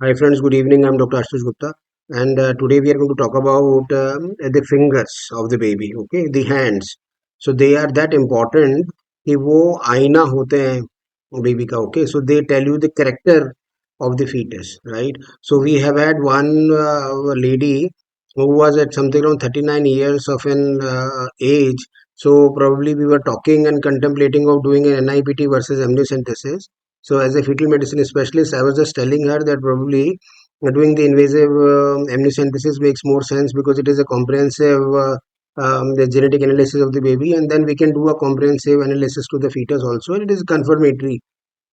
Hi friends, good evening. I'm Dr. Ashutosh Gupta, and today we are going to talk about the fingers of the baby. Okay, the hands. So they are that important कि वो आईना होते हैं baby का. Okay, so they tell you the character of the fetus, right? So we have had one lady who was at something around 39 years of an age. So probably we were talking and contemplating of doing an NIPT versus amniocentesis. So, as a fetal medicine specialist, I was just telling her that probably doing the invasive amniocentesis makes more sense because it is a comprehensive the genetic analysis of the baby, and then we can do a comprehensive analysis to the fetus also. And it is confirmatory,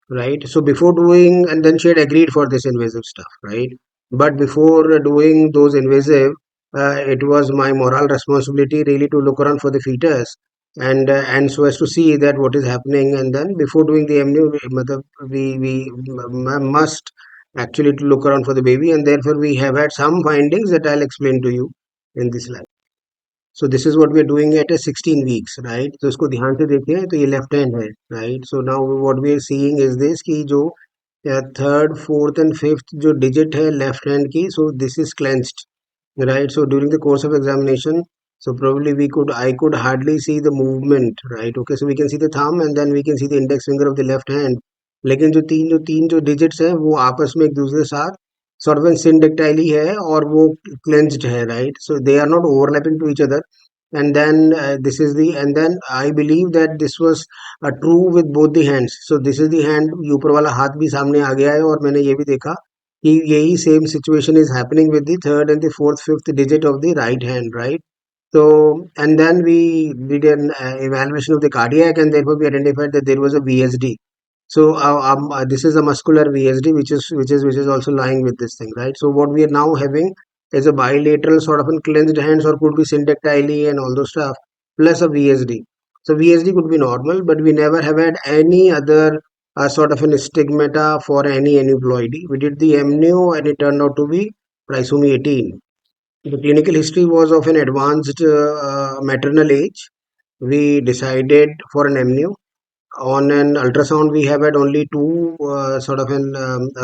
right? So before doing, and then she had agreed for this invasive stuff, right? But before doing those invasive, it was my moral responsibility really to look around for the fetus and so as to see that what is happening, and then before doing the amnio, we must actually to look around for the baby, and therefore we have had some findings that I'll explain to you in this slide. So this is what we are doing at a 16 weeks, right? तो इसको ध्यान से देखें तो ये left hand है, right? So now what we are seeing is this कि जो थर्ड फोर्थ एंड फिफ्थ जो डिजिट है लेफ्ट हैंड की, so this is clenched, right? So during the course of examination, so probably I could hardly see the movement, right? Okay, so we can see the thumb and then we can see the index finger of the left hand. लेकिन जो तीन जो digits है वो आपस में एक दूसरे के साथ sort of syndactyly है और वो clenched है, right? So they are not overlapping to each other. And then this is the and then I believe that this was true with both the hands. So this is the hand, ये ऊपर वाला हाथ भी सामने आ गया है और मैंने ये भी देखा कि यही same situation is happening with the third and the fourth fifth digit of the right hand, right? So and then we did an evaluation of the cardiac, and therefore we identified that there was a VSD. So this is a muscular VSD, which is also lying with this thing, right? So what we are now having is a bilateral sort of cleansed hands, or could be syndactyly and all those stuff, plus a VSD. So VSD could be normal, but we never have had any other sort of an stigmata for any aneuploidy. We did the amnio, and it turned out to be trisomy 18. The clinical history was of an advanced maternal age. We decided for an amnio. On an ultrasound, we have had only two sort of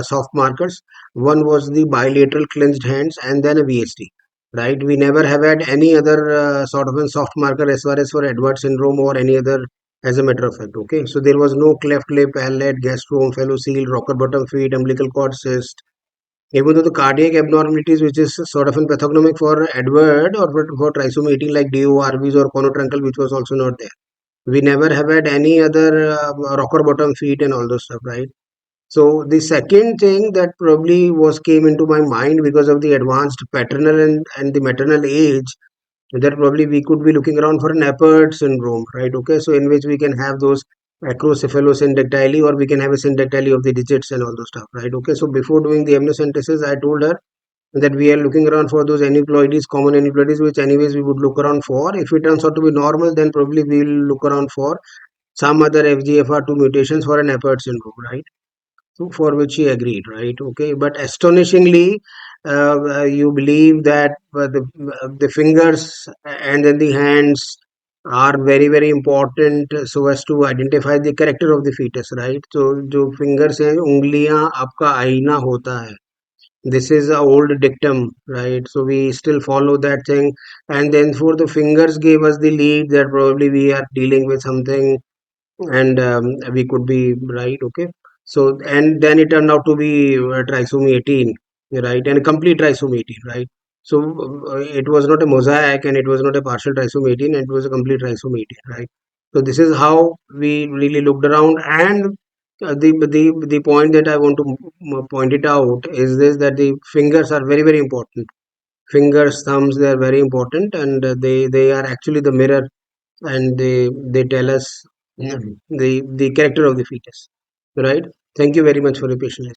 soft markers. One was the bilateral clenched hands, and then a VSD. Right? We never have had any other sort of a soft marker as far as for Edwards syndrome or any other. As a matter of fact, okay. So there was no cleft lip, palate, gastro, omphalocele, rocker bottom feet, umbilical cord cyst. Even though the cardiac abnormalities, which is sort of an pathognomic for Edward or for trisomy 18 like DORBs or conotruncal, which was also not there. We never have had any other rocker bottom feet and all those stuff, right? So the second thing that probably was came into my mind because of the advanced paternal and the maternal age, that probably we could be looking around for an Apert syndrome, right? Okay, so in which we can have those acrocephalosyndactyly, or we can have a syndactyly of the digits and all those stuff, right? Okay, so before doing the amniocentesis, I told her that we are looking around for those aneuploidies, common aneuploidies, which anyways we would look around for. If it turns out to be normal, then probably we will look around for some other FGFR2 mutations for an Apert syndrome, right? So for which he agreed, right? Okay, but astonishingly, you believe that the fingers and then the hands are very very important so as to identify the character of the fetus, right? So जो fingers हैं, उंगलियां आपका आईना होता है. This is a old dictum, right? So we still follow that thing, and then for the fingers gave us the lead that probably we are dealing with something, and we could be right, okay. So and then it turned out to be trisomy 18, right, and a complete trisomy 18, right. So it was not a mosaic and it was not a partial trisomy 18, it was a complete trisomy 18, right. So this is how we really looked around, and the point that I want to point it out is this, that the fingers are very very important. Fingers, thumbs, they are very important, and they are actually the mirror, and they tell us the character of the fetus, right. Thank you very much for your patience.